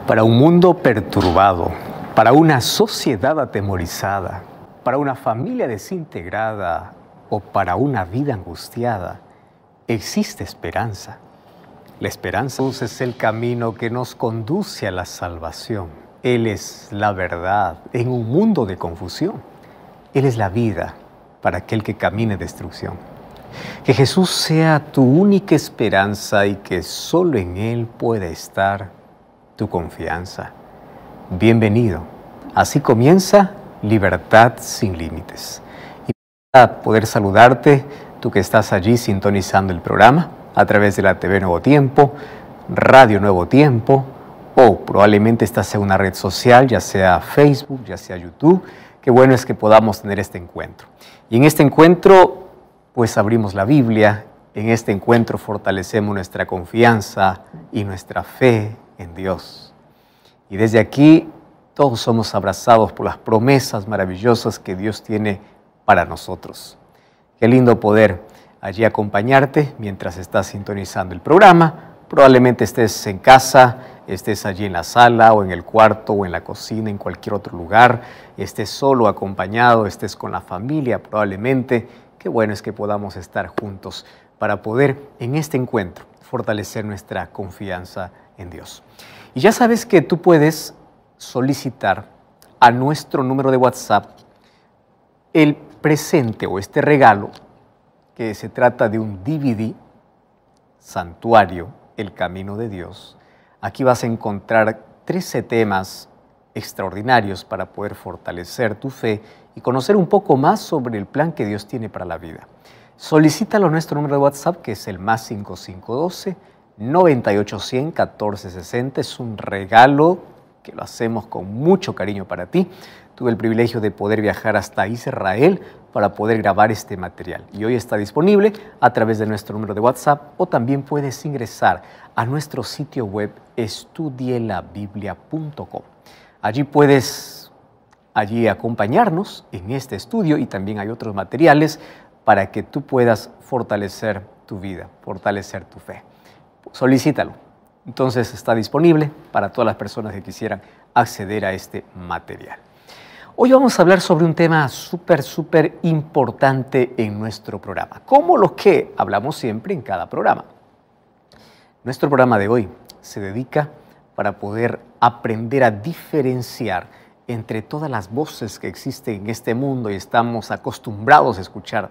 Para un mundo perturbado, para una sociedad atemorizada, para una familia desintegrada o para una vida angustiada, existe esperanza. La esperanza es el camino que nos conduce a la salvación. Él es la verdad en un mundo de confusión. Él es la vida para aquel que camine destrucción. Que Jesús sea tu única esperanza y que solo en Él pueda estar tu confianza. Bienvenido. Así comienza Libertad sin Límites. Y para poder saludarte, tú que estás allí sintonizando el programa a través de la TV Nuevo Tiempo, Radio Nuevo Tiempo, o probablemente estás en una red social, ya sea Facebook, ya sea YouTube. Qué bueno es que podamos tener este encuentro. Y en este encuentro, pues abrimos la Biblia. En este encuentro fortalecemos nuestra confianza y nuestra fe en Dios. Y desde aquí todos somos abrazados por las promesas maravillosas que Dios tiene para nosotros. Qué lindo poder allí acompañarte mientras estás sintonizando el programa. Probablemente estés en casa, estés allí en la sala o en el cuarto o en la cocina, en cualquier otro lugar, estés solo, acompañado, estés con la familia probablemente. Qué bueno es que podamos estar juntos para poder en este encuentro fortalecer nuestra confianza en Dios. Y ya sabes que tú puedes solicitar a nuestro número de WhatsApp el presente o este regalo, que se trata de un DVD, Santuario, el Camino de Dios. Aquí vas a encontrar 13 temas extraordinarios para poder fortalecer tu fe y conocer un poco más sobre el plan que Dios tiene para la vida. Solicítalo a nuestro número de WhatsApp, que es el +5512 9810 1460. Es un regalo que lo hacemos con mucho cariño para ti. Tuve el privilegio de poder viajar hasta Israel para poder grabar este material. Y hoy está disponible a través de nuestro número de WhatsApp, o también puedes ingresar a nuestro sitio web estudielabiblia.com. Allí puedes acompañarnos en este estudio, y también hay otros materiales para que tú puedas fortalecer tu vida, fortalecer tu fe. Solicítalo. Entonces está disponible para todas las personas que quisieran acceder a este material. Hoy vamos a hablar sobre un tema súper importante en nuestro programa, como lo que hablamos siempre en cada programa. Nuestro programa de hoy se dedica para poder aprender a diferenciar entre todas las voces que existen en este mundo, y estamos acostumbrados a escuchar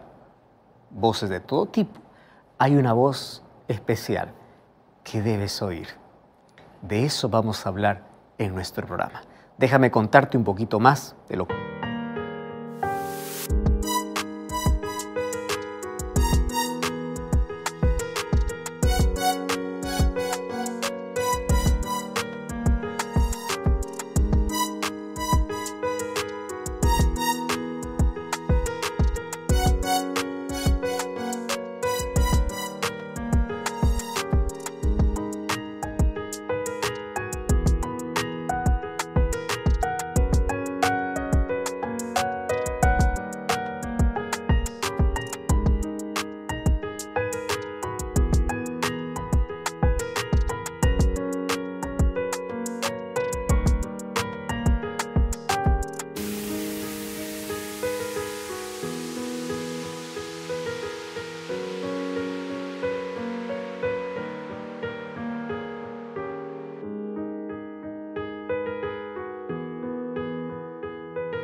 voces de todo tipo. Hay una voz especial que debes oír. De eso vamos a hablar en nuestro programa. Déjame contarte un poquito más de lo que...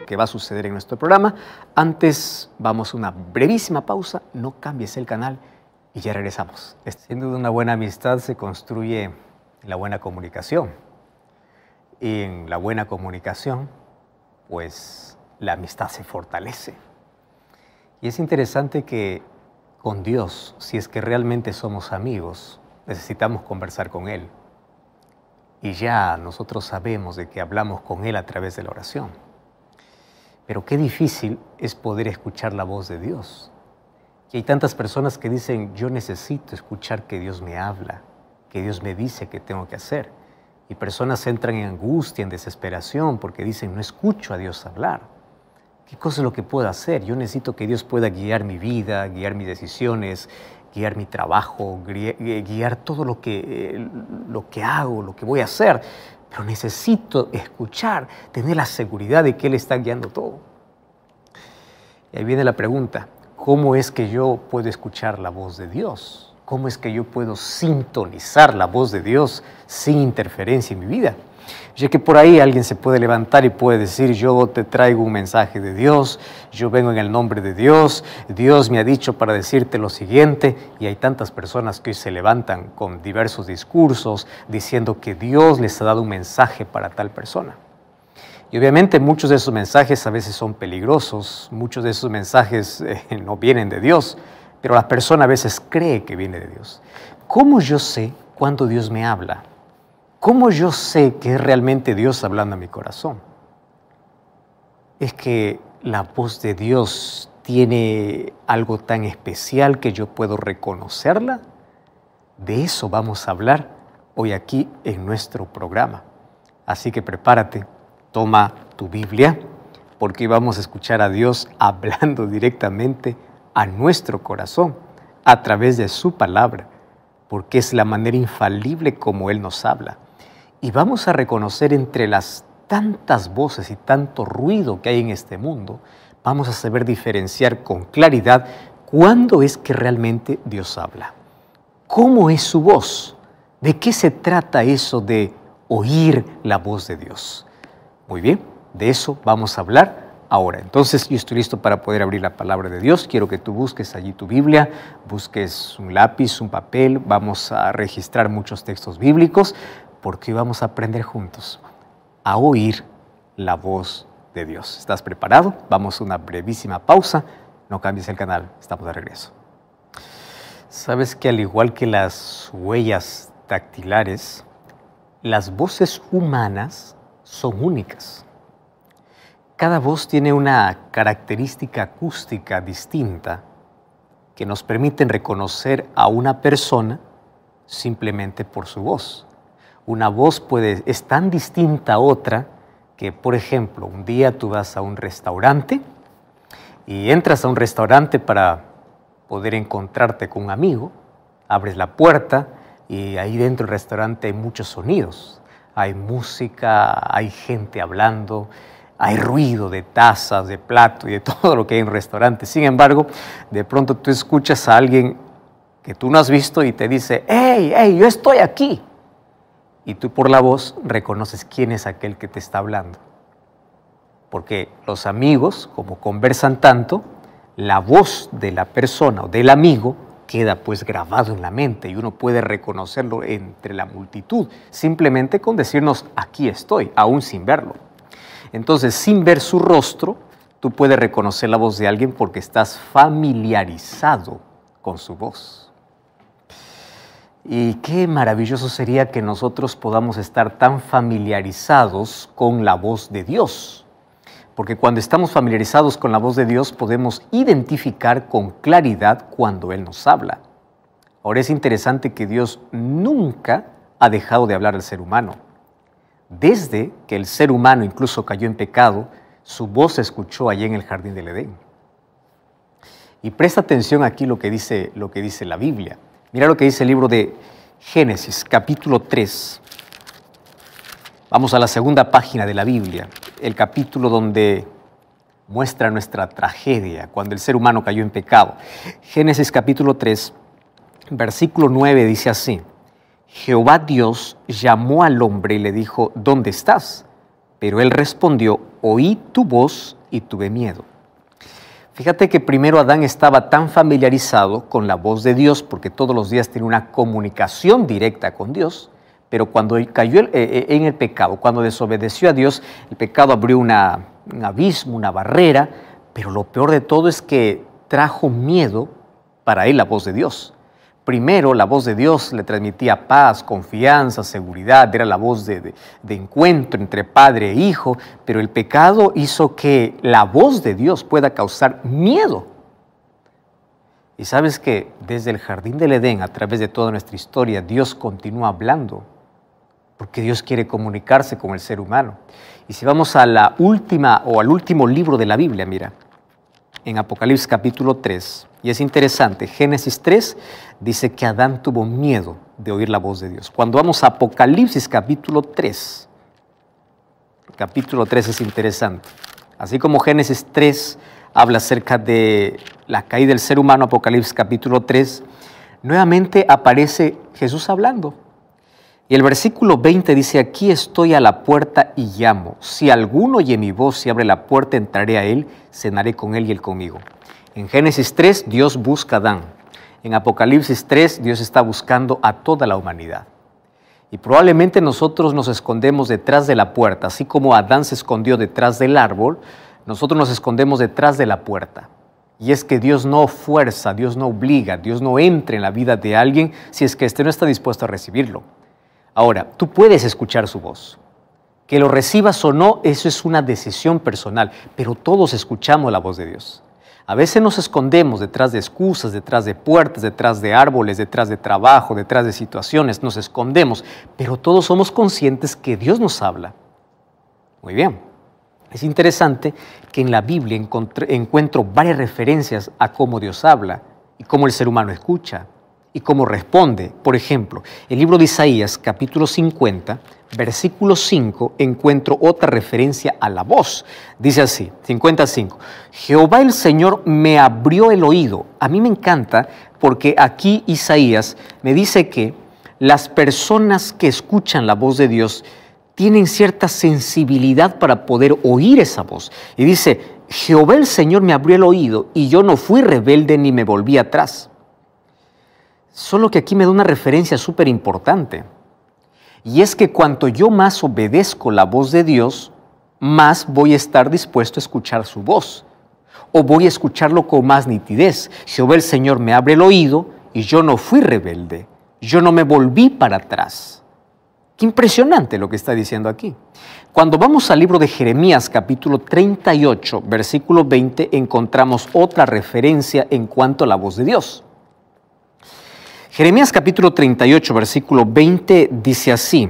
que va a suceder en nuestro programa. Antes vamos a una brevísima pausa, no cambies el canal y ya regresamos. Sin duda, una buena amistad se construye en la buena comunicación. Y en la buena comunicación, pues la amistad se fortalece. Y es interesante que con Dios, si es que realmente somos amigos, necesitamos conversar con Él. Y ya nosotros sabemos de que hablamos con Él a través de la oración. Pero qué difícil es poder escuchar la voz de Dios. Y hay tantas personas que dicen, yo necesito escuchar que Dios me habla, que Dios me dice qué tengo que hacer. Y personas entran en angustia, en desesperación, porque dicen, no escucho a Dios hablar. ¿Qué cosa es lo que puedo hacer? Yo necesito que Dios pueda guiar mi vida, guiar mis decisiones, guiar mi trabajo, guiar todo lo que hago, lo que voy a hacer. pero necesito escuchar, tener la seguridad de que Él está guiando todo. Y ahí viene la pregunta, ¿cómo es que yo puedo escuchar la voz de Dios? ¿Cómo es que yo puedo sintonizar la voz de Dios sin interferencia en mi vida? Ya que por ahí alguien se puede levantar y puede decir, yo te traigo un mensaje de Dios, yo vengo en el nombre de Dios, Dios me ha dicho para decirte lo siguiente, y hay tantas personas que hoy se levantan con diversos discursos diciendo que Dios les ha dado un mensaje para tal persona. Y obviamente muchos de esos mensajes a veces son peligrosos, muchos de esos mensajes no vienen de Dios, pero la persona a veces cree que viene de Dios. ¿Cómo yo sé cuándo Dios me habla? ¿Cómo yo sé que es realmente Dios hablando a mi corazón? Es que la voz de Dios tiene algo tan especial que yo puedo reconocerla. De eso vamos a hablar hoy aquí en nuestro programa. Así que prepárate, toma tu Biblia, porque vamos a escuchar a Dios hablando directamente a nuestro corazón a través de su palabra, porque es la manera infalible como Él nos habla. Y vamos a reconocer entre las tantas voces y tanto ruido que hay en este mundo, vamos a saber diferenciar con claridad cuándo es que realmente Dios habla. ¿Cómo es su voz? ¿De qué se trata eso de oír la voz de Dios? Muy bien, de eso vamos a hablar ahora. Entonces, yo estoy listo para poder abrir la palabra de Dios. Quiero que tú busques allí tu Biblia, busques un lápiz, un papel. Vamos a registrar muchos textos bíblicos, porque hoy vamos a aprender juntos a oír la voz de Dios. ¿Estás preparado? Vamos a una brevísima pausa. No cambies el canal, estamos de regreso. ¿Sabes que al igual que las huellas dactilares, las voces humanas son únicas? Cada voz tiene una característica acústica distinta que nos permiten reconocer a una persona simplemente por su voz. Una voz es tan distinta a otra que, por ejemplo, un día tú vas a un restaurante y entras a un restaurante para poder encontrarte con un amigo, abres la puerta y ahí dentro del restaurante hay muchos sonidos. Hay música, hay gente hablando, hay ruido de tazas, de platos y de todo lo que hay en un restaurante. Sin embargo, de pronto tú escuchas a alguien que tú no has visto y te dice, ¡hey, hey, yo estoy aquí! Y tú por la voz reconoces quién es aquel que te está hablando. Porque los amigos, como conversan tanto, la voz de la persona o del amigo queda pues grabado en la mente y uno puede reconocerlo entre la multitud, simplemente con decirnos, aquí estoy, aún sin verlo. Entonces, sin ver su rostro, tú puedes reconocer la voz de alguien porque estás familiarizado con su voz. Y qué maravilloso sería que nosotros podamos estar tan familiarizados con la voz de Dios. Porque cuando estamos familiarizados con la voz de Dios podemos identificar con claridad cuando Él nos habla. Ahora es interesante que Dios nunca ha dejado de hablar al ser humano. Desde que el ser humano incluso cayó en pecado, su voz se escuchó allí en el jardín del Edén. Y presta atención aquí lo que dice la Biblia. Mira lo que dice el libro de Génesis, capítulo 3. Vamos a la segunda página de la Biblia, el capítulo donde muestra nuestra tragedia, cuando el ser humano cayó en pecado. Génesis capítulo 3, versículo 9 dice así: Jehová Dios llamó al hombre y le dijo, ¿dónde estás? Pero él respondió, oí tu voz y tuve miedo. Fíjate que primero Adán estaba tan familiarizado con la voz de Dios porque todos los días tenía una comunicación directa con Dios, pero cuando cayó en el pecado, cuando desobedeció a Dios, el pecado abrió un abismo, una barrera, pero lo peor de todo es que trajo miedo para él la voz de Dios. Primero, la voz de Dios le transmitía paz, confianza, seguridad, era la voz de encuentro entre padre e hijo, pero el pecado hizo que la voz de Dios pueda causar miedo. Y sabes que desde el jardín del Edén, a través de toda nuestra historia, Dios continúa hablando, porque Dios quiere comunicarse con el ser humano. Y si vamos a la última o al último libro de la Biblia, mira, en Apocalipsis capítulo 3, y es interesante, Génesis 3 dice que Adán tuvo miedo de oír la voz de Dios. Cuando vamos a Apocalipsis capítulo 3, capítulo 3 es interesante. Así como Génesis 3 habla acerca de la caída del ser humano, Apocalipsis capítulo 3, nuevamente aparece Jesús hablando. Y el versículo 20 dice, aquí estoy a la puerta y llamo. Si alguno oye mi voz y abre la puerta, entraré a él, cenaré con él y él conmigo. En Génesis 3, Dios busca a Adán. En Apocalipsis 3, Dios está buscando a toda la humanidad. Y probablemente nosotros nos escondemos detrás de la puerta, así como Adán se escondió detrás del árbol, nosotros nos escondemos detrás de la puerta. Y es que Dios no fuerza, Dios no obliga, Dios no entra en la vida de alguien si es que éste no está dispuesto a recibirlo. Ahora, tú puedes escuchar su voz. Que lo recibas o no, eso es una decisión personal, pero todos escuchamos la voz de Dios. A veces nos escondemos detrás de excusas, detrás de puertas, detrás de árboles, detrás de trabajo, detrás de situaciones, nos escondemos, pero todos somos conscientes que Dios nos habla. Muy bien. Es interesante que en la Biblia encuentro varias referencias a cómo Dios habla y cómo el ser humano escucha y cómo responde. Por ejemplo, el libro de Isaías, capítulo 50, versículo 5, encuentro otra referencia a la voz. Dice así, 55, Jehová el Señor me abrió el oído. A mí me encanta porque aquí Isaías me dice que las personas que escuchan la voz de Dios tienen cierta sensibilidad para poder oír esa voz. Y dice, Jehová el Señor me abrió el oído y yo no fui rebelde ni me volví atrás. Solo que aquí me da una referencia súper importante. Y es que cuanto yo más obedezco la voz de Dios, más voy a estar dispuesto a escuchar su voz. O voy a escucharlo con más nitidez. Jehová el Señor me abre el oído y yo no fui rebelde. Yo no me volví para atrás. Qué impresionante lo que está diciendo aquí. Cuando vamos al libro de Jeremías, capítulo 38, versículo 20, encontramos otra referencia en cuanto a la voz de Dios. Jeremías capítulo 38, versículo 20 dice así,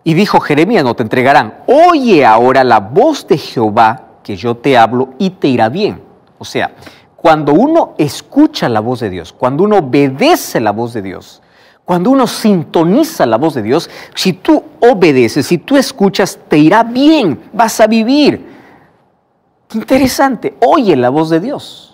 y dijo Jeremías, no te entregarán, oye ahora la voz de Jehová, que yo te hablo y te irá bien. O sea, cuando uno escucha la voz de Dios, cuando uno obedece la voz de Dios, cuando uno sintoniza la voz de Dios, si tú obedeces, si tú escuchas, te irá bien, vas a vivir. Qué interesante, oye la voz de Dios.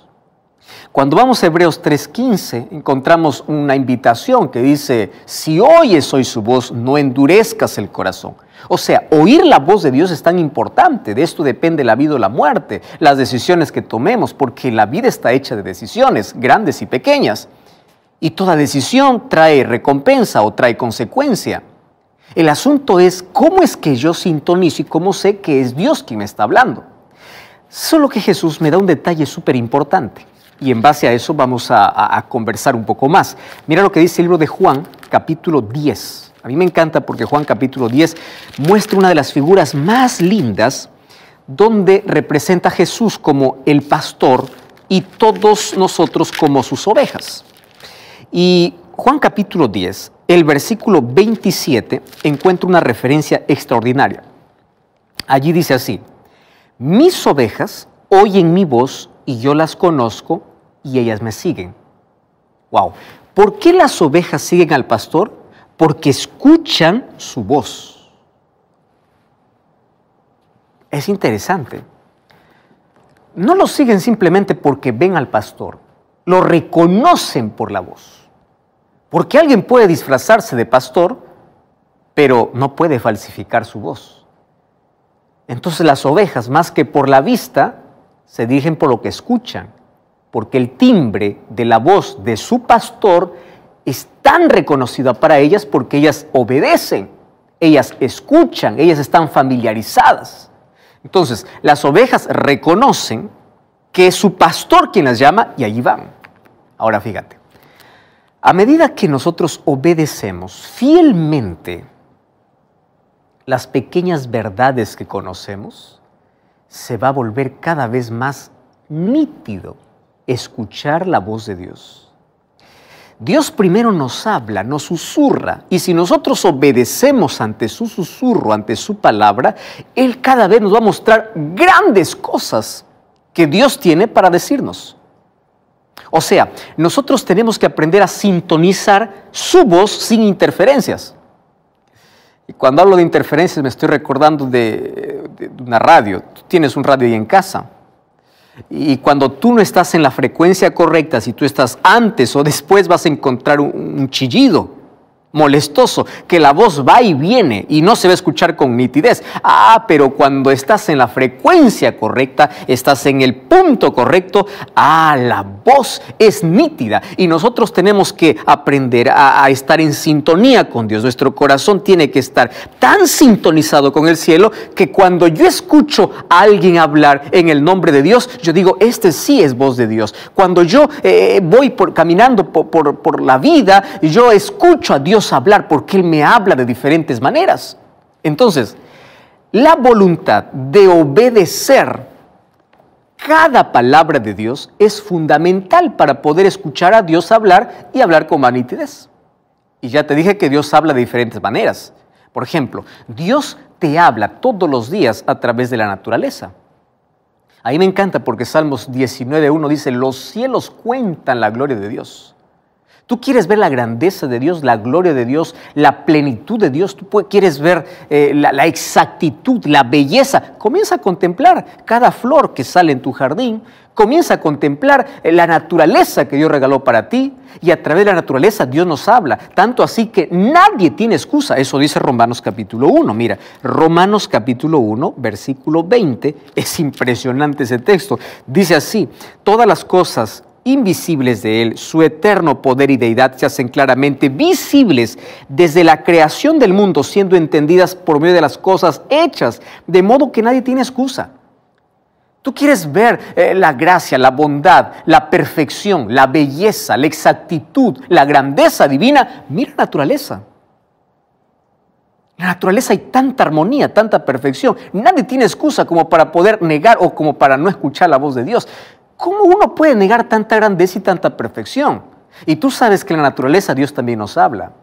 Cuando vamos a Hebreos 3:15, encontramos una invitación que dice, si oyes hoy su voz, no endurezcas el corazón. O sea, oír la voz de Dios es tan importante, de esto depende la vida o la muerte, las decisiones que tomemos, porque la vida está hecha de decisiones, grandes y pequeñas. Y toda decisión trae recompensa o trae consecuencia. El asunto es, ¿cómo es que yo sintonizo y cómo sé que es Dios quien me está hablando? Solo que Jesús me da un detalle súper importante. Y en base a eso vamos a conversar un poco más. Mira lo que dice el libro de Juan, capítulo 10. A mí me encanta porque Juan, capítulo 10, muestra una de las figuras más lindas donde representa a Jesús como el pastor y todos nosotros como sus ovejas. Y Juan, capítulo 10, el versículo 27, encuentra una referencia extraordinaria. Allí dice así, mis ovejas oyen mi voz y yo las conozco y ellas me siguen. Wow. ¿Por qué las ovejas siguen al pastor? Porque escuchan su voz. Es interesante. No lo siguen simplemente porque ven al pastor, lo reconocen por la voz. Porque alguien puede disfrazarse de pastor, pero no puede falsificar su voz. Entonces las ovejas, más que por la vista, se dirigen por lo que escuchan, porque el timbre de la voz de su pastor es tan reconocida para ellas porque ellas obedecen, ellas escuchan, ellas están familiarizadas. Entonces, las ovejas reconocen que es su pastor quien las llama y allí van. Ahora fíjate, a medida que nosotros obedecemos fielmente las pequeñas verdades que conocemos, se va a volver cada vez más nítido escuchar la voz de Dios. Dios primero nos habla, nos susurra, y si nosotros obedecemos ante su susurro, ante su palabra, Él cada vez nos va a mostrar grandes cosas que Dios tiene para decirnos. O sea, nosotros tenemos que aprender a sintonizar su voz sin interferencias. Y cuando hablo de interferencias me estoy recordando de de una radio. Tú tienes un radio ahí en casa. Y cuando tú no estás en la frecuencia correcta, si tú estás antes o después, vas a encontrar un chillido molestoso, que la voz va y viene y no se va a escuchar con nitidez. Pero cuando estás en la frecuencia correcta, estás en el punto correcto, la voz es nítida. Y nosotros tenemos que aprender a estar en sintonía con Dios. Nuestro corazón tiene que estar tan sintonizado con el cielo que cuando yo escucho a alguien hablar en el nombre de Dios, yo digo, este sí es voz de Dios. Cuando yo voy caminando por la vida, yo escucho a Dios hablar porque Él me habla de diferentes maneras. Entonces, la voluntad de obedecer cada palabra de Dios es fundamental para poder escuchar a Dios hablar y hablar con más nitidez. Y ya te dije que Dios habla de diferentes maneras. Por ejemplo, Dios te habla todos los días a través de la naturaleza. A mí me encanta porque Salmos 19:1 dice, los cielos cuentan la gloria de Dios. Tú quieres ver la grandeza de Dios, la gloria de Dios, la plenitud de Dios. Tú quieres ver la exactitud, la belleza. Comienza a contemplar cada flor que sale en tu jardín. Comienza a contemplar la naturaleza que Dios regaló para ti. Y a través de la naturaleza Dios nos habla. Tanto así que nadie tiene excusa. Eso dice Romanos capítulo 1. Mira, Romanos capítulo 1, versículo 20. Es impresionante ese texto. Dice así, todas las cosas invisibles de Él, su eterno poder y deidad se hacen claramente visibles desde la creación del mundo, siendo entendidas por medio de las cosas hechas, de modo que nadie tiene excusa. Tú quieres ver la gracia, la bondad, la perfección, la belleza, la exactitud, la grandeza divina. Mira la naturaleza. En la naturaleza hay tanta armonía, tanta perfección. Nadie tiene excusa como para poder negar o como para no escuchar la voz de Dios. ¿Cómo uno puede negar tanta grandeza y tanta perfección? Y tú sabes que en la naturaleza Dios también nos habla.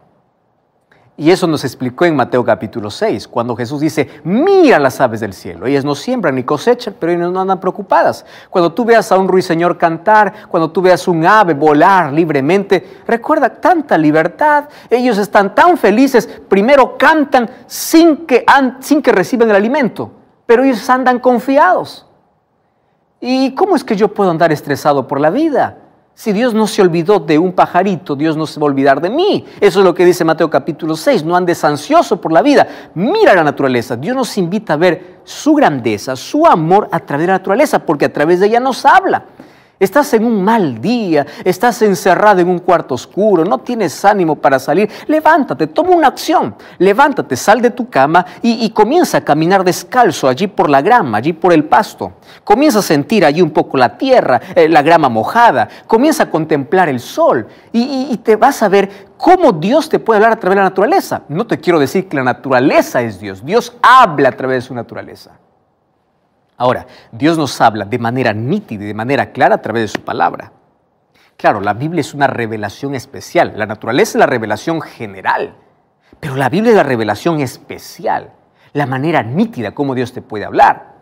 Y eso nos explicó en Mateo capítulo 6, cuando Jesús dice, mira las aves del cielo. Ellas no siembran ni cosechan, pero ellas no andan preocupadas. Cuando tú veas a un ruiseñor cantar, cuando tú veas un ave volar libremente, recuerda, tanta libertad. Ellos están tan felices, primero cantan sin que reciban el alimento, pero ellos andan confiados. ¿Y cómo es que yo puedo andar estresado por la vida? Si Dios no se olvidó de un pajarito, Dios no se va a olvidar de mí. Eso es lo que dice Mateo capítulo 6. No andes ansioso por la vida. Mira la naturaleza. Dios nos invita a ver su grandeza, su amor a través de la naturaleza, porque a través de ella nos habla. Estás en un mal día, estás encerrado en un cuarto oscuro, no tienes ánimo para salir. Levántate, toma una acción. Levántate, sal de tu cama y comienza a caminar descalzo allí por la grama, allí por el pasto. Comienza a sentir allí un poco la tierra, la grama mojada. Comienza a contemplar el sol y te vas a ver cómo Dios te puede hablar a través de la naturaleza. No te quiero decir que la naturaleza es Dios. Dios habla a través de su naturaleza. Ahora, Dios nos habla de manera nítida y de manera clara a través de su palabra. Claro, la Biblia es una revelación especial. La naturaleza es la revelación general, pero la Biblia es la revelación especial, la manera nítida como Dios te puede hablar.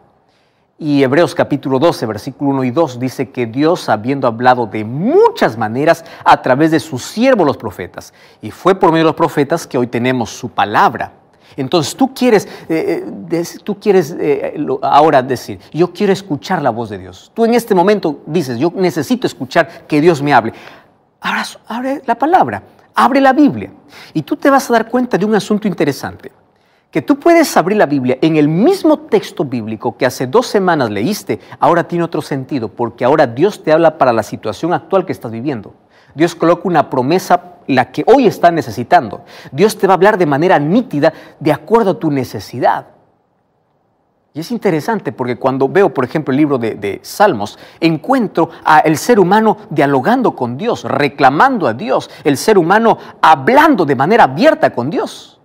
Y Hebreos capítulo 12, versículo 1 y 2 dice que Dios, habiendo hablado de muchas maneras a través de sus siervos los profetas, y fue por medio de los profetas que hoy tenemos su palabra. Entonces tú quieres ahora decir, yo quiero escuchar la voz de Dios. Tú en este momento dices, yo necesito escuchar que Dios me hable. Ahora abre la palabra, abre la Biblia y tú te vas a dar cuenta de un asunto interesante. Que tú puedes abrir la Biblia en el mismo texto bíblico que hace 2 semanas leíste, ahora tiene otro sentido, porque ahora Dios te habla para la situación actual que estás viviendo. Dios coloca una promesa, la que hoy estás necesitando. Dios te va a hablar de manera nítida, de acuerdo a tu necesidad. Y es interesante porque cuando veo, por ejemplo, el libro de Salmos, encuentro al ser humano dialogando con Dios, reclamando a Dios, el ser humano hablando de manera abierta con Dios.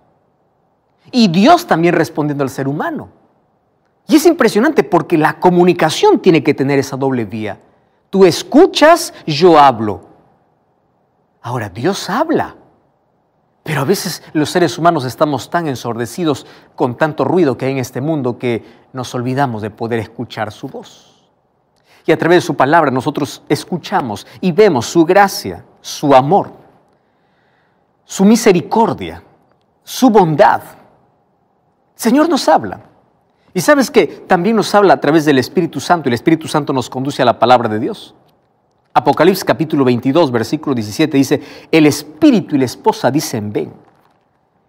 Y Dios también respondiendo al ser humano. Y es impresionante porque la comunicación tiene que tener esa doble vía. Tú escuchas, yo hablo. Ahora, Dios habla, pero a veces los seres humanos estamos tan ensordecidos con tanto ruido que hay en este mundo que nos olvidamos de poder escuchar su voz. Y a través de su palabra nosotros escuchamos y vemos su gracia, su amor, su misericordia, su bondad. El Señor nos habla. Y sabes que también nos habla a través del Espíritu Santo, y el Espíritu Santo nos conduce a la palabra de Dios. Apocalipsis capítulo 22, versículo 17 dice, el Espíritu y la esposa dicen ven.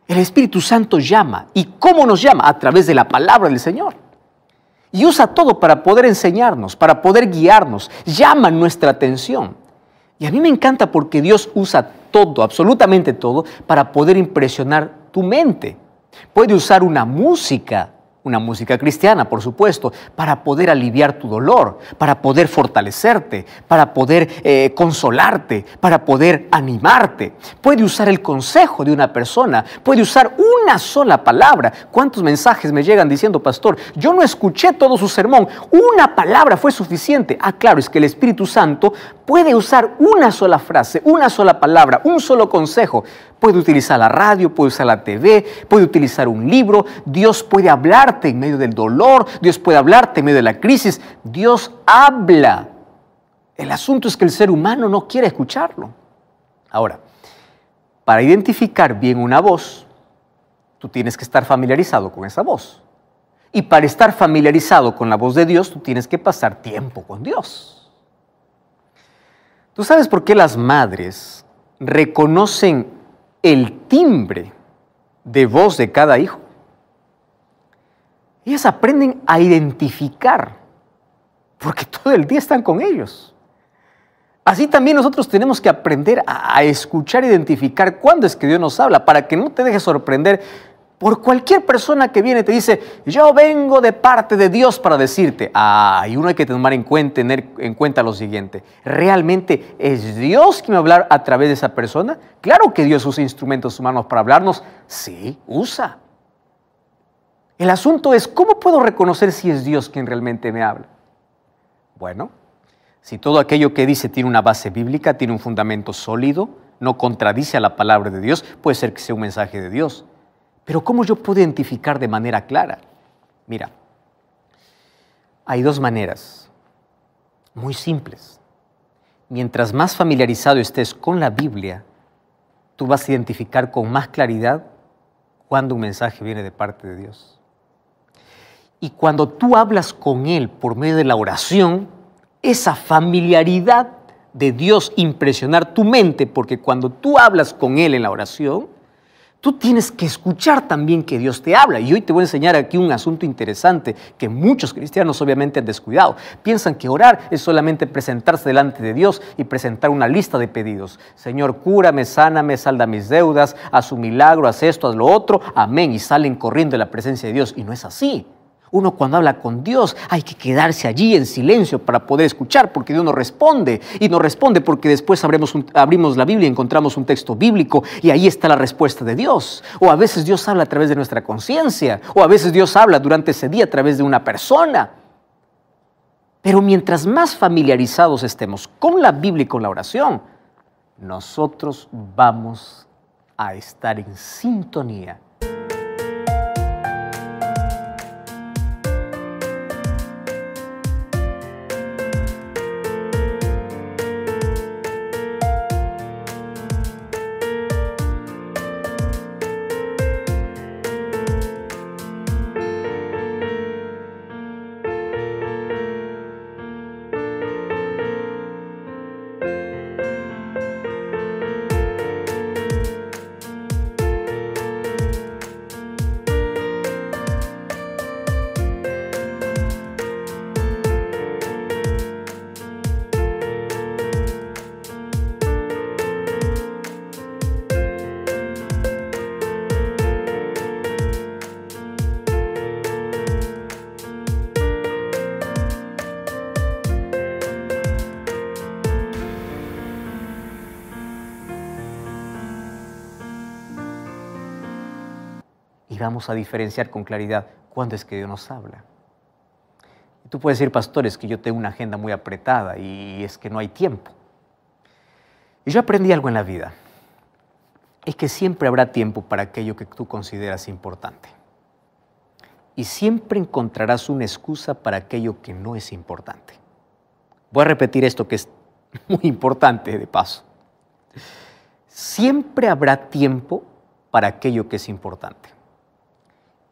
El Espíritu Santo llama. ¿Y cómo nos llama? A través de la palabra del Señor. Y usa todo para poder enseñarnos, para poder guiarnos. Llama nuestra atención. Y a mí me encanta porque Dios usa todo, absolutamente todo, para poder impresionar tu mente. Puede usar una música cristiana, por supuesto, para poder aliviar tu dolor, para poder fortalecerte, para poder consolarte, para poder animarte. Puede usar el consejo de una persona, puede usar una sola palabra. ¿Cuántos mensajes me llegan diciendo, pastor, yo no escuché todo su sermón, una palabra fue suficiente? Ah, claro, es que el Espíritu Santo puede usar una sola frase, una sola palabra, un solo consejo. Puede utilizar la radio, puede usar la TV, puede utilizar un libro. Dios puede hablarte en medio del dolor, Dios puede hablarte en medio de la crisis. Dios habla. El asunto es que el ser humano no quiere escucharlo. Ahora, para identificar bien una voz, tú tienes que estar familiarizado con esa voz. Y para estar familiarizado con la voz de Dios, tú tienes que pasar tiempo con Dios. ¿Tú sabes por qué las madres reconocen el timbre de voz de cada hijo? Ellas aprenden a identificar, porque todo el día están con ellos. Así también nosotros tenemos que aprender a escuchar e identificar cuándo es que Dios nos habla, para que no te dejes sorprender por cualquier persona que viene y te dice, yo vengo de parte de Dios para decirte. Y uno hay que tener en cuenta lo siguiente. ¿Realmente es Dios quien me va a hablar a través de esa persona? Claro que Dios usa instrumentos humanos para hablarnos. Sí, usa. El asunto es, ¿cómo puedo reconocer si es Dios quien realmente me habla? Bueno, si todo aquello que dice tiene una base bíblica, tiene un fundamento sólido, no contradice a la palabra de Dios, puede ser que sea un mensaje de Dios. Pero ¿cómo yo puedo identificar de manera clara? Mira, hay dos maneras muy simples. Mientras más familiarizado estés con la Biblia, tú vas a identificar con más claridad cuando un mensaje viene de parte de Dios. Y cuando tú hablas con Él por medio de la oración, esa familiaridad de Dios impresionar tu mente, porque cuando tú hablas con Él en la oración, tú tienes que escuchar también que Dios te habla. Y hoy te voy a enseñar aquí un asunto interesante que muchos cristianos obviamente han descuidado. Piensan que orar es solamente presentarse delante de Dios y presentar una lista de pedidos. Señor, cúrame, sáname, salda mis deudas, haz un milagro, haz esto, haz lo otro. Amén. Y salen corriendo de la presencia de Dios. Y no es así. Uno cuando habla con Dios hay que quedarse allí en silencio para poder escuchar, porque Dios nos responde. Y nos responde porque después abrimos la Biblia y encontramos un texto bíblico y ahí está la respuesta de Dios. O a veces Dios habla a través de nuestra conciencia, o a veces Dios habla durante ese día a través de una persona. Pero mientras más familiarizados estemos con la Biblia y con la oración, nosotros vamos a estar en sintonía. Vamos a diferenciar con claridad cuándo es que Dios nos habla. Y tú puedes decir, pastor, es que yo tengo una agenda muy apretada y es que no hay tiempo. Y yo aprendí algo en la vida. Es que siempre habrá tiempo para aquello que tú consideras importante. Y siempre encontrarás una excusa para aquello que no es importante. Voy a repetir esto que es muy importante de paso. Siempre habrá tiempo para aquello que es importante.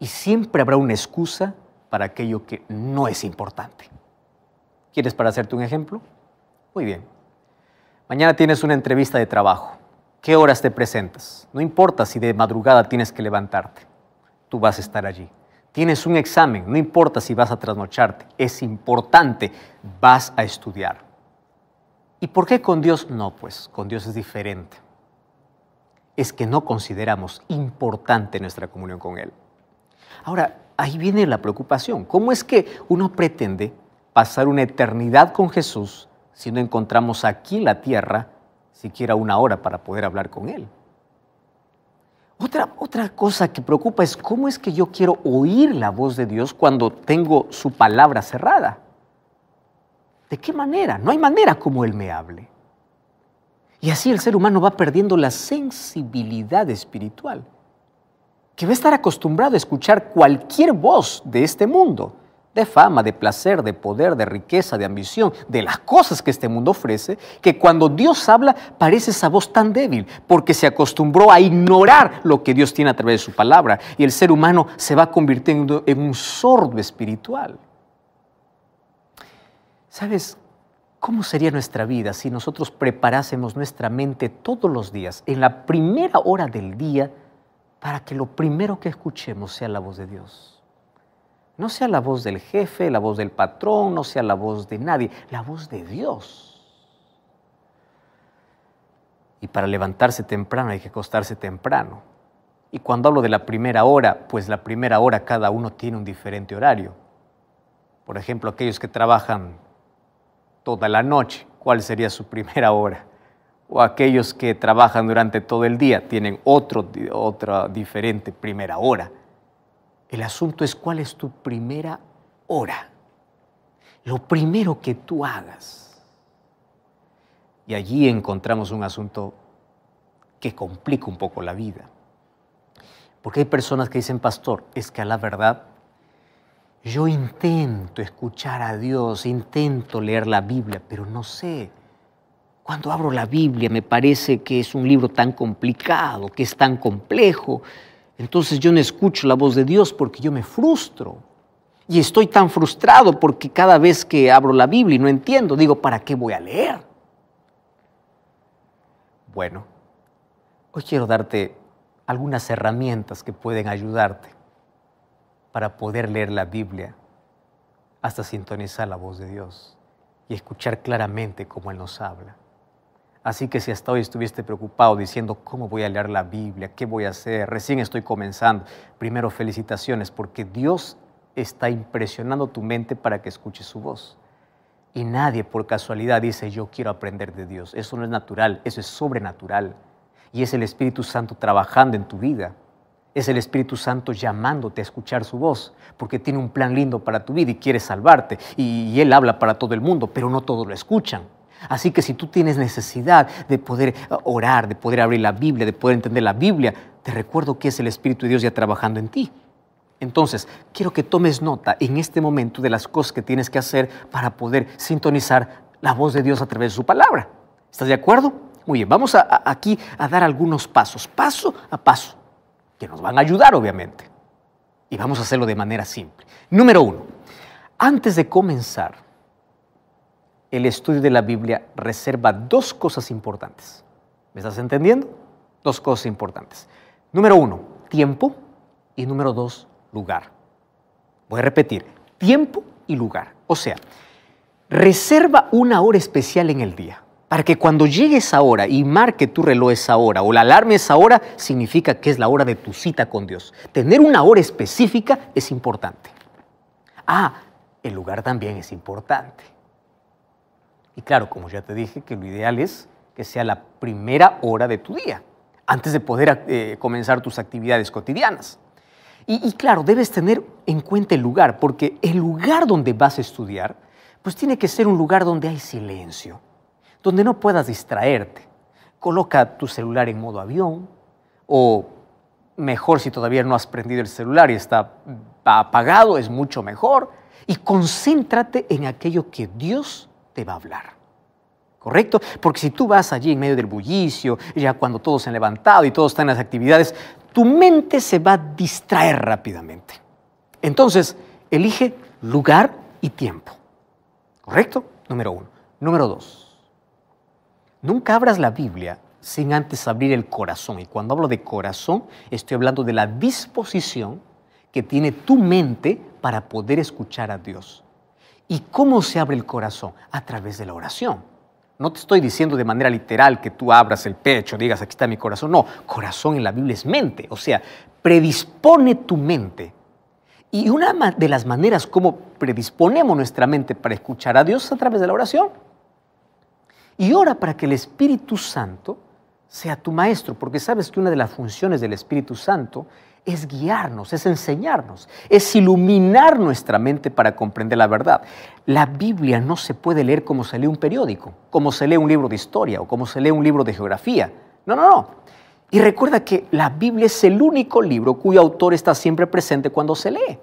Y siempre habrá una excusa para aquello que no es importante. ¿Quieres para hacerte un ejemplo? Muy bien. Mañana tienes una entrevista de trabajo. ¿Qué horas te presentas? No importa si de madrugada tienes que levantarte. Tú vas a estar allí. Tienes un examen. No importa si vas a trasnocharte. Es importante. Vas a estudiar. ¿Y por qué con Dios? No, pues con Dios es diferente. Es que no consideramos importante nuestra comunión con Él. Ahora, ahí viene la preocupación. ¿Cómo es que uno pretende pasar una eternidad con Jesús si no encontramos aquí en la tierra siquiera una hora para poder hablar con Él? Otra cosa que preocupa es cómo es que yo quiero oír la voz de Dios cuando tengo su palabra cerrada. ¿De qué manera? No hay manera como Él me hable. Y así el ser humano va perdiendo la sensibilidad espiritual, que va a estar acostumbrado a escuchar cualquier voz de este mundo, de fama, de placer, de poder, de riqueza, de ambición, de las cosas que este mundo ofrece, que cuando Dios habla parece esa voz tan débil, porque se acostumbró a ignorar lo que Dios tiene a través de su palabra, y el ser humano se va convirtiendo en un sordo espiritual. ¿Sabes cómo sería nuestra vida si nosotros preparásemos nuestra mente todos los días, en la primera hora del día, para que lo primero que escuchemos sea la voz de Dios? No sea la voz del jefe, la voz del patrón, no sea la voz de nadie, la voz de Dios. Y para levantarse temprano hay que acostarse temprano. Y cuando hablo de la primera hora, pues la primera hora cada uno tiene un diferente horario. Por ejemplo, aquellos que trabajan toda la noche, ¿cuál sería su primera hora? O aquellos que trabajan durante todo el día tienen otra diferente primera hora. El asunto es cuál es tu primera hora. Lo primero que tú hagas. Y allí encontramos un asunto que complica un poco la vida. Porque hay personas que dicen, pastor, es que a la verdad yo intento escuchar a Dios, intento leer la Biblia, pero no sé. Cuando abro la Biblia me parece que es un libro tan complicado, que es tan complejo. Entonces yo no escucho la voz de Dios porque yo me frustro. Y estoy tan frustrado porque cada vez que abro la Biblia y no entiendo, digo, ¿para qué voy a leer? Bueno, hoy quiero darte algunas herramientas que pueden ayudarte para poder leer la Biblia hasta sintonizar la voz de Dios y escuchar claramente cómo Él nos habla. Así que si hasta hoy estuviste preocupado diciendo, ¿cómo voy a leer la Biblia? ¿Qué voy a hacer? Recién estoy comenzando. Primero, felicitaciones, porque Dios está impresionando tu mente para que escuches su voz. Y nadie por casualidad dice, yo quiero aprender de Dios. Eso no es natural, eso es sobrenatural. Y es el Espíritu Santo trabajando en tu vida. Es el Espíritu Santo llamándote a escuchar su voz, porque tiene un plan lindo para tu vida y quiere salvarte. Y Él habla para todo el mundo, pero no todos lo escuchan. Así que si tú tienes necesidad de poder orar, de poder abrir la Biblia, de poder entender la Biblia, te recuerdo que es el Espíritu de Dios ya trabajando en ti. Entonces, quiero que tomes nota en este momento de las cosas que tienes que hacer para poder sintonizar la voz de Dios a través de su palabra. ¿Estás de acuerdo? Muy bien, vamos aquí a dar algunos pasos, paso a paso, que nos van a ayudar, obviamente. Y vamos a hacerlo de manera simple. Número 1, antes de comenzar el estudio de la Biblia, reserva 2 cosas importantes. ¿Me estás entendiendo? 2 cosas importantes. Número 1, tiempo. Y número 2, lugar. Voy a repetir, tiempo y lugar. O sea, reserva una hora especial en el día, para que cuando llegue esa hora y marque tu reloj esa hora o la alarma esa hora, significa que es la hora de tu cita con Dios. Tener una hora específica es importante. El lugar también es importante. Y claro, como ya te dije, que lo ideal es que sea la primera hora de tu día, antes de poder comenzar tus actividades cotidianas. Y claro, debes tener en cuenta el lugar, porque el lugar donde vas a estudiar, pues tiene que ser un lugar donde hay silencio, donde no puedas distraerte. Coloca tu celular en modo avión, o mejor si todavía no has prendido el celular y está apagado, es mucho mejor. Y concéntrate en aquello que Dios te va a hablar. ¿Correcto? Porque si tú vas allí en medio del bullicio, ya cuando todos se han levantado y todos están en las actividades, tu mente se va a distraer rápidamente. Entonces, Elige lugar y tiempo. ¿Correcto? Número 1. Número 2. Nunca abras la Biblia sin antes abrir el corazón. Y cuando hablo de corazón, estoy hablando de la disposición que tiene tu mente para poder escuchar a Dios. ¿Y cómo se abre el corazón? A través de la oración. No te estoy diciendo de manera literal que tú abras el pecho, digas, aquí está mi corazón. No, corazón en la Biblia es mente. O sea, predispone tu mente. Y una de las maneras como predisponemos nuestra mente para escuchar a Dios es a través de la oración. Y ora para que el Espíritu Santo sea tu maestro, porque sabes que una de las funciones del Espíritu Santo es guiarnos, es enseñarnos, es iluminar nuestra mente para comprender la verdad. La Biblia no se puede leer como se lee un periódico, como se lee un libro de historia o como se lee un libro de geografía. No. Y recuerda que la Biblia es el único libro cuyo autor está siempre presente cuando se lee.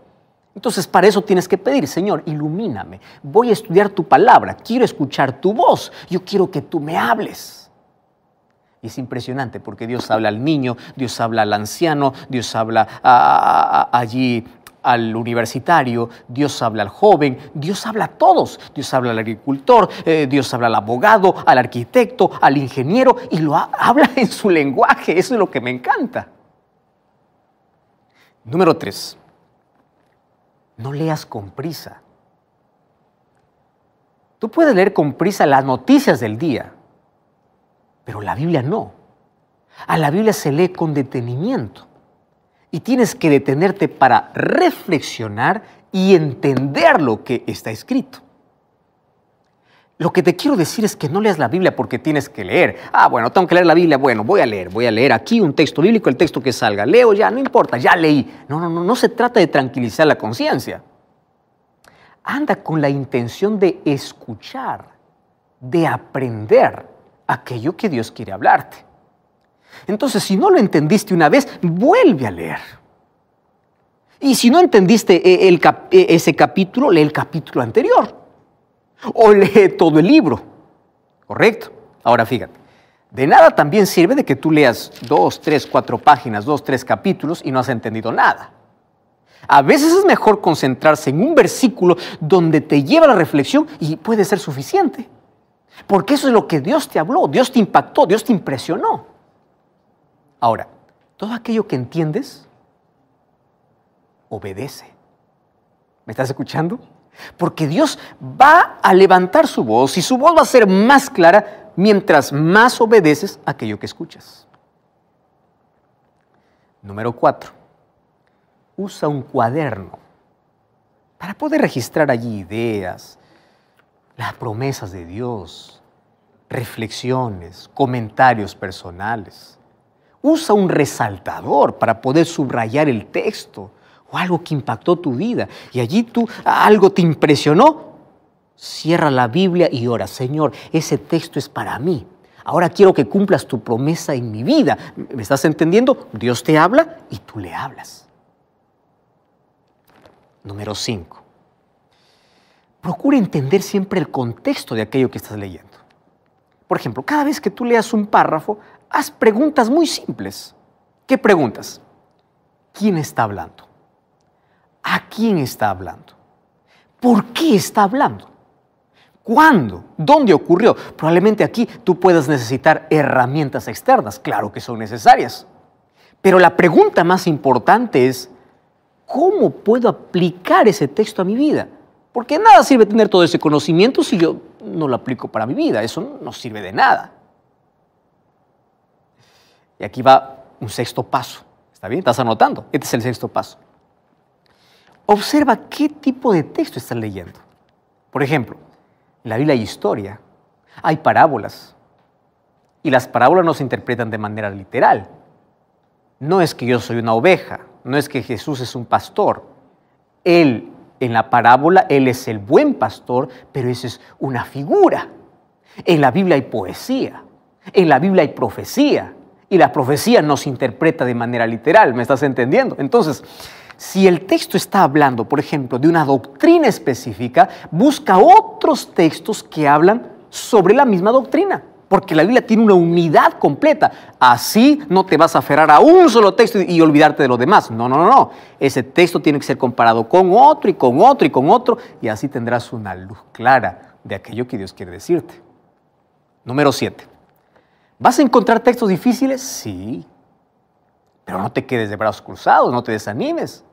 Entonces, para eso tienes que pedir, Señor, ilumíname. Voy a estudiar tu palabra, quiero escuchar tu voz, yo quiero que tú me hables. Y es impresionante porque Dios habla al niño, Dios habla al anciano, Dios habla allí al universitario, Dios habla al joven, Dios habla a todos. Dios habla al agricultor, Dios habla al abogado, al arquitecto, al ingeniero y lo habla en su lenguaje. Eso es lo que me encanta. Número 3. No leas con prisa. Tú puedes leer con prisa las noticias del día, pero la Biblia no. A la Biblia se lee con detenimiento y tienes que detenerte para reflexionar y entender lo que está escrito. Lo que te quiero decir es que no leas la Biblia porque tienes que leer. Bueno, tengo que leer la Biblia. Bueno, voy a leer aquí un texto bíblico, el texto que salga. Leo ya, no importa, ya leí. No se trata de tranquilizar la conciencia. Anda con la intención de escuchar, de aprender aquello que Dios quiere hablarte. Entonces, si no lo entendiste una vez, vuelve a leer. Y si no entendiste ese capítulo, lee el capítulo anterior. O lee todo el libro, ¿correcto? Ahora fíjate, de nada también sirve de que tú leas 2, 3, 4 páginas, 2, 3 capítulos y no has entendido nada. A veces es mejor concentrarse en un versículo donde te lleva a la reflexión y puede ser suficiente. Porque eso es lo que Dios te habló, Dios te impactó, Dios te impresionó. Ahora, todo aquello que entiendes, obedece. ¿Me estás escuchando? Porque Dios va a levantar su voz y su voz va a ser más clara mientras más obedeces a aquello que escuchas. Número 4. Usa un cuaderno para poder registrar allí ideas, las promesas de Dios, reflexiones, comentarios personales. Usa un resaltador para poder subrayar el texto o algo que impactó tu vida y allí algo te impresionó. Cierra la Biblia y ora, Señor, ese texto es para mí. Ahora quiero que cumplas tu promesa en mi vida. ¿Me estás entendiendo? Dios te habla y tú le hablas. Número 5. Procura entender siempre el contexto de aquello que estás leyendo. Por ejemplo, cada vez que tú leas un párrafo, haz preguntas muy simples. ¿Qué preguntas? ¿Quién está hablando? ¿A quién está hablando? ¿Por qué está hablando? ¿Cuándo? ¿Dónde ocurrió? Probablemente aquí tú puedas necesitar herramientas externas. Claro que son necesarias. Pero la pregunta más importante es, ¿cómo puedo aplicar ese texto a mi vida? Porque nada sirve tener todo ese conocimiento si yo no lo aplico para mi vida. Eso no sirve de nada. Y aquí va un sexto paso. ¿Está bien? ¿Estás anotando? Este es el sexto paso. Observa qué tipo de texto estás leyendo. Por ejemplo, en la Biblia hay historia, hay parábolas. Y las parábolas no se interpretan de manera literal. No es que yo soy una oveja, no es que Jesús es un pastor. Él, en la parábola, Él es el buen pastor, pero esa es una figura. En la Biblia hay poesía, en la Biblia hay profecía. Y la profecía no se interpreta de manera literal, ¿me estás entendiendo? Entonces, si el texto está hablando, por ejemplo, de una doctrina específica, busca otros textos que hablan sobre la misma doctrina. porque la Biblia tiene una unidad completa. Así no te vas a aferrar a un solo texto y olvidarte de los demás. No, no, no, no. Ese texto tiene que ser comparado con otro y con otro y con otro, y así tendrás una luz clara de aquello que Dios quiere decirte. Número 7. ¿Vas a encontrar textos difíciles? Sí. Pero no te quedes de brazos cruzados, no te desanimes.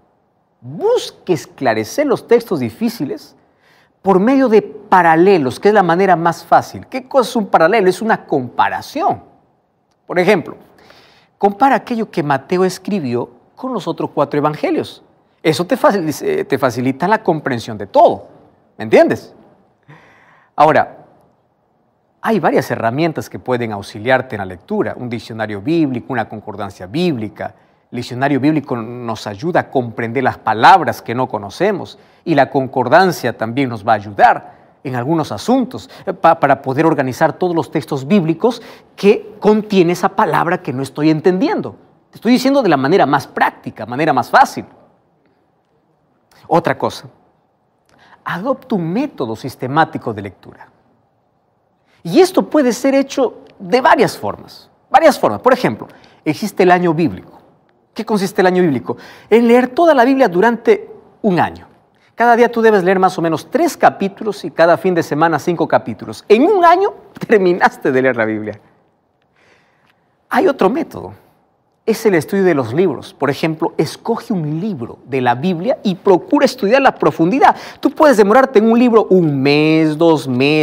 Busque esclarecer los textos difíciles por medio de paralelos, que es la manera más fácil. ¿Qué cosa es un paralelo? Es una comparación. Por ejemplo, compara aquello que Mateo escribió con los otros 4 evangelios. Eso te facilita la comprensión de todo. ¿Me entiendes? Ahora, hay varias herramientas que pueden auxiliarte en la lectura. Un diccionario bíblico, una concordancia bíblica. El diccionario bíblico nos ayuda a comprender las palabras que no conocemos, y la concordancia también nos va a ayudar en algunos asuntos para poder organizar todos los textos bíblicos que contiene esa palabra que no estoy entendiendo. Te estoy diciendo de la manera más práctica, manera más fácil. Otra cosa, adopta un método sistemático de lectura. Y esto puede ser hecho de varias formas. Por ejemplo, existe el año bíblico. ¿Qué consiste el año bíblico? En leer toda la Biblia durante un año. Cada día tú debes leer más o menos 3 capítulos y cada fin de semana 5 capítulos. En un año terminaste de leer la Biblia. Hay otro método. Es el estudio de los libros. Por ejemplo, escoge un libro de la Biblia y procura estudiar la profundidad. Tú puedes demorarte en un libro 1 mes, 2 meses.